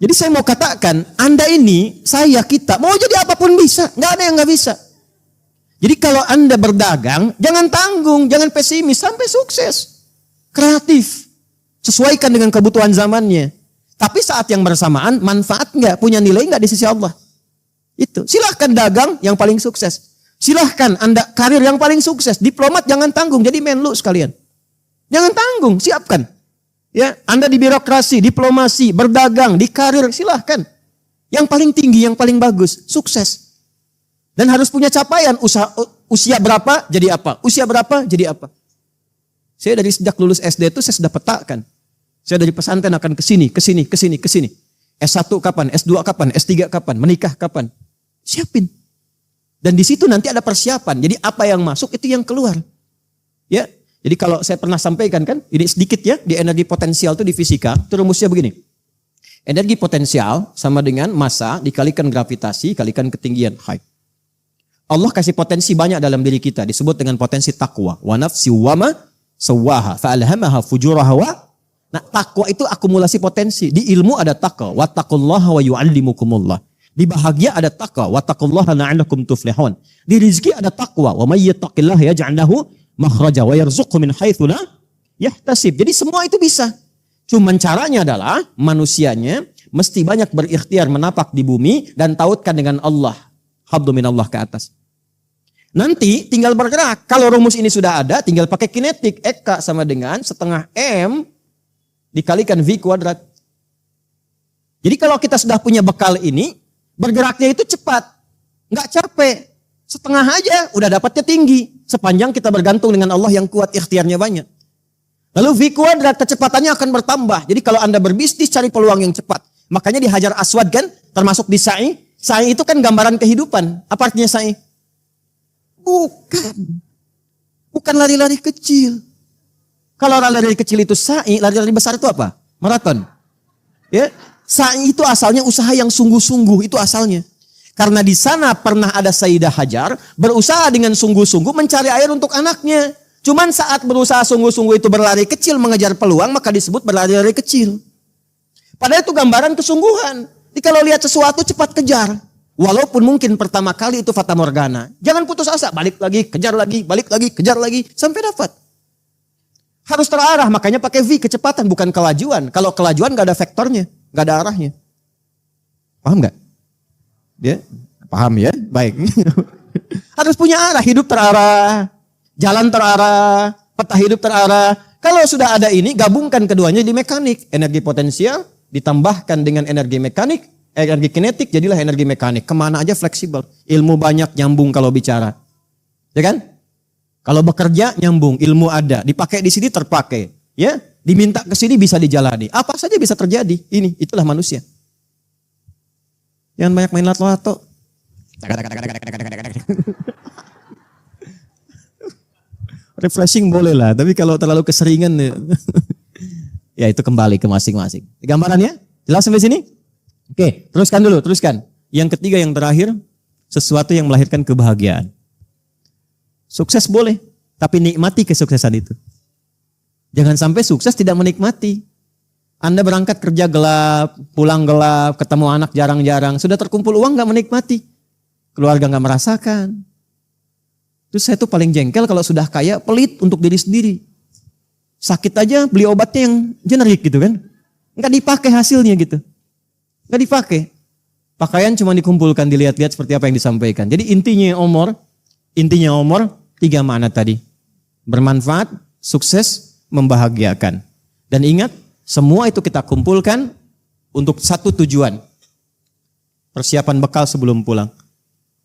Jadi saya mau katakan, Anda ini, saya, kita, mau jadi apapun bisa. Nggak ada yang nggak bisa. Jadi kalau Anda berdagang, jangan tanggung, jangan pesimis, sampai sukses. Kreatif. Sesuaikan dengan kebutuhan zamannya. Tapi saat yang bersamaan, manfaat nggak, punya nilai nggak di sisi Allah. Itu. Silahkan dagang yang paling sukses. Silahkan Anda karir yang paling sukses. Diplomat jangan tanggung, jadi menlu sekalian. Jangan tanggung, siapkan. Ya, Anda di birokrasi, diplomasi, berdagang, di karir, silahkan. Yang paling tinggi, yang paling bagus, sukses. Dan harus punya capaian, usia berapa jadi apa, usia berapa jadi apa. Saya dari sejak lulus SD itu saya sudah petakan. Saya dari pesantren akan ke sini, ke sini, ke sini, ke sini. S1 kapan, S2 kapan, S3 kapan, menikah kapan. Siapin. Dan di situ nanti ada persiapan. Jadi apa yang masuk itu yang keluar. Ya. Jadi kalau saya pernah sampaikan kan, ini sedikit ya, di energi potensial itu di fisika, itu rumusnya begini. Energi potensial sama dengan massa dikalikan gravitasi, kalikan ketinggian height. Allah kasih potensi banyak dalam diri kita, disebut dengan potensi takwa. Wa nafsi wa ma sawaha fa'alhamaha fujuraha wa. Nah, takwa itu akumulasi potensi. Di ilmu ada takwa, wattaqullaha wa yu'allimukumullah. Di bahagia ada takwa, wattaqullaha la'allakum tuflihun. Di rezeki ada takwa, wa may yattaqillaha yaj'al lahu makhraja wa yarzuqhu min haitsu la yahtasib. Jadi semua itu bisa. Cuman caranya adalah manusianya mesti banyak berikhtiar menapak di bumi dan tautkan dengan Allah. Habdu minallah ke atas. Nanti tinggal bergerak. Kalau rumus ini sudah ada, tinggal pakai kinetik. Eka sama dengan setengah M dikalikan V kuadrat. Jadi kalau kita sudah punya bekal ini, bergeraknya itu cepat. Nggak capek. Setengah aja udah dapatnya tinggi. Sepanjang kita bergantung dengan Allah yang kuat, ikhtiarnya banyak. Lalu V kuadrat kecepatannya akan bertambah. Jadi kalau Anda berbisnis cari peluang yang cepat. Makanya di Hajar Aswad kan termasuk di sa'i. Sa'i itu kan gambaran kehidupan. Apa artinya sa'i? Bukan. Bukan lari-lari kecil. Kalau lari-lari kecil itu sa'i, lari-lari besar itu apa? Maraton. Ya, sa'i itu asalnya usaha yang sungguh-sungguh, itu asalnya. Karena di sana pernah ada Sayyidah Hajar berusaha dengan sungguh-sungguh mencari air untuk anaknya. Cuman saat berusaha sungguh-sungguh itu berlari kecil mengejar peluang, maka disebut berlari-lari kecil. Padahal itu gambaran kesungguhan. Jadi kalau lihat sesuatu cepat kejar. Walaupun mungkin pertama kali itu fata morgana. Jangan putus asa, balik lagi, kejar lagi, balik lagi, kejar lagi, sampai dapat. Harus terarah, makanya pakai V, kecepatan bukan kelajuan. Kalau kelajuan gak ada vektornya, gak ada arahnya. Paham gak? Ya, paham ya? Baik. Harus punya arah, hidup terarah, jalan terarah, peta hidup terarah. Kalau sudah ada ini, gabungkan keduanya di mekanik. Energi potensial ditambahkan dengan energi mekanik, energi kinetik, jadilah energi mekanik. Kemana aja fleksibel. Ilmu banyak, nyambung kalau bicara. Ya kan? Kalau bekerja, nyambung. Ilmu ada. Dipakai di sini, terpakai. Ya, diminta ke sini, bisa dijalani. Apa saja bisa terjadi. Ini, itulah manusia. Jangan banyak main lato-lato. Refreshing boleh lah, tapi kalau terlalu keseringan ya itu kembali ke masing-masing. Gambarannya jelas sampai sini? Oke, teruskan dulu, teruskan. Yang ketiga, yang terakhir, sesuatu yang melahirkan kebahagiaan. Sukses boleh, tapi nikmati kesuksesan itu. Jangan sampai sukses tidak menikmati. Anda berangkat kerja gelap, pulang gelap, ketemu anak jarang-jarang, sudah terkumpul uang gak menikmati. Keluarga gak merasakan. Terus saya tuh paling jengkel kalau sudah kaya, pelit untuk diri sendiri. Sakit aja beli obatnya yang generik gitu kan. Gak dipakai hasilnya gitu. Gak dipakai. Pakaian cuma dikumpulkan, dilihat-lihat seperti apa yang disampaikan. Jadi intinya umur, 3 makna tadi. Bermanfaat, sukses, membahagiakan. Dan ingat, semua itu kita kumpulkan untuk satu tujuan. Persiapan bekal sebelum pulang.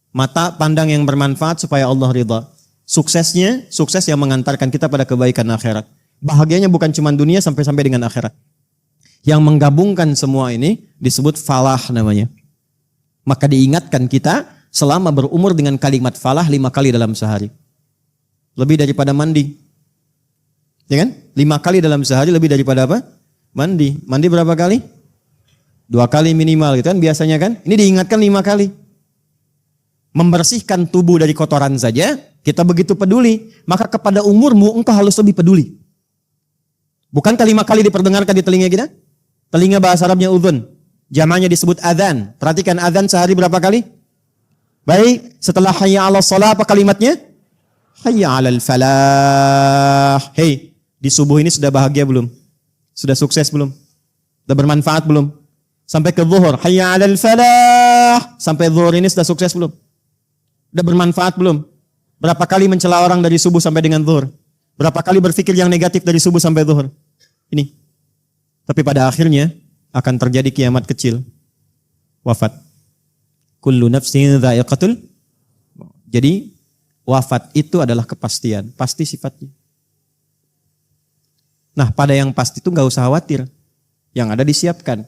Mata pandang yang bermanfaat supaya Allah ridha. Suksesnya, sukses yang mengantarkan kita pada kebaikan akhirat. Bahagianya bukan cuma dunia sampai-sampai dengan akhirat. Yang menggabungkan semua ini disebut falah namanya. Maka diingatkan kita selama berumur dengan kalimat falah 5 kali dalam sehari. Lebih daripada mandi. Ya kan? 5 kali dalam sehari lebih daripada apa? Mandi. Mandi berapa kali? 2 kali minimal gitu kan biasanya kan. Ini diingatkan 5 kali. Membersihkan tubuh dari kotoran saja, kita begitu peduli. Maka kepada umurmu engkau harus lebih peduli. Bukankah 5 kali diperdengarkan di telinga kita? Telinga bahasa Arabnya udhun. Jamaknya disebut adzan. Perhatikan adzan sehari berapa kali? Baik, setelah hayya 'alas shalah apa kalimatnya? Hayya 'alal falah. Hei, di subuh ini sudah bahagia belum? Sudah sukses belum? Sudah bermanfaat belum? Sampai ke zuhur, hayya 'alal falah. Sampai zuhur ini sudah sukses belum? Sudah bermanfaat belum? Berapa kali mencela orang dari subuh sampai dengan zuhur? Berapa kali berpikir yang negatif dari subuh sampai zuhur? Ini. Tapi pada akhirnya akan terjadi kiamat kecil. Wafat. Kullu nafsin dha'iqatul. Jadi wafat itu adalah kepastian, pasti sifatnya. Nah, pada yang pasti itu nggak usah khawatir, yang ada disiapkan.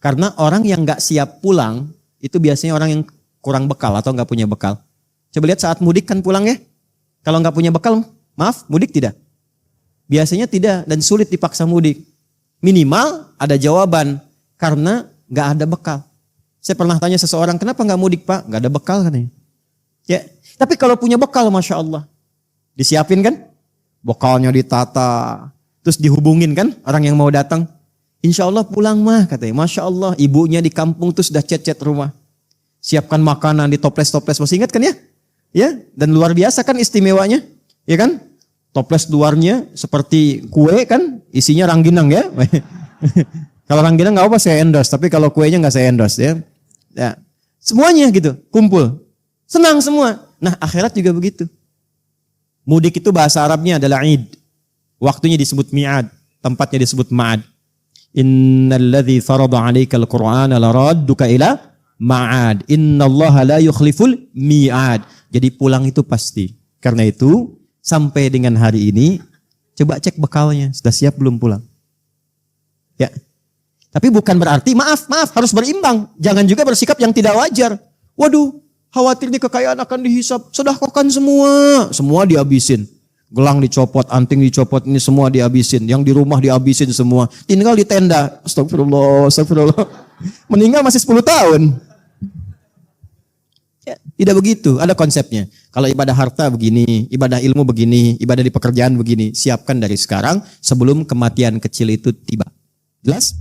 Karena orang yang nggak siap pulang itu biasanya orang yang kurang bekal atau nggak punya bekal. Coba lihat saat mudik kan pulang ya. Kalau nggak punya bekal, maaf, mudik tidak. Biasanya tidak dan sulit dipaksa mudik. Minimal ada jawaban karena nggak ada bekal. Saya pernah tanya seseorang, kenapa nggak mudik Pak? Nggak ada bekal katanya. Ya, tapi kalau punya bekal, Masya Allah. Disiapin kan? Bekalnya ditata. Terus dihubungin kan orang yang mau datang. Insya Allah pulang mah katanya. Masya Allah, ibunya di kampung tuh sudah chat-chat rumah. Siapkan makanan di toples-toples. Masih ingat kan ya? Ya, dan luar biasa kan istimewanya. Ya kan? Toples luarnya seperti kue kan, isinya rangginang ya. Kalau rangginang nggak apa saya endorse, tapi kalau kuenya nggak saya endorse ya. Ya, semuanya gitu, kumpul, senang semua. Nah akhirat juga begitu. Mudik itu bahasa Arabnya adalah id, waktunya disebut mi'ad, tempatnya disebut ma'ad. Innalladzi farada 'alaikal Qur'ana laradduka ila ma'ad. Innallaha la yukhliful mi'ad. Jadi pulang itu pasti. Karena itu sampai dengan hari ini, coba cek bekalnya, sudah siap belum pulang? Ya. Tapi bukan berarti maaf harus berimbang. Jangan juga bersikap yang tidak wajar. Waduh, khawatir nih kekayaan akan dihisap. Sedekahkan semua dihabisin. Gelang dicopot, anting dicopot, ini semua dihabisin. Yang di rumah dihabisin semua. Tinggal di tenda. Astagfirullah. Meninggal masih 10 tahun. Ya, tidak begitu, ada konsepnya. Kalau ibadah harta begini, ibadah ilmu begini, ibadah di pekerjaan begini. Siapkan dari sekarang sebelum kematian kecil itu tiba. Jelas?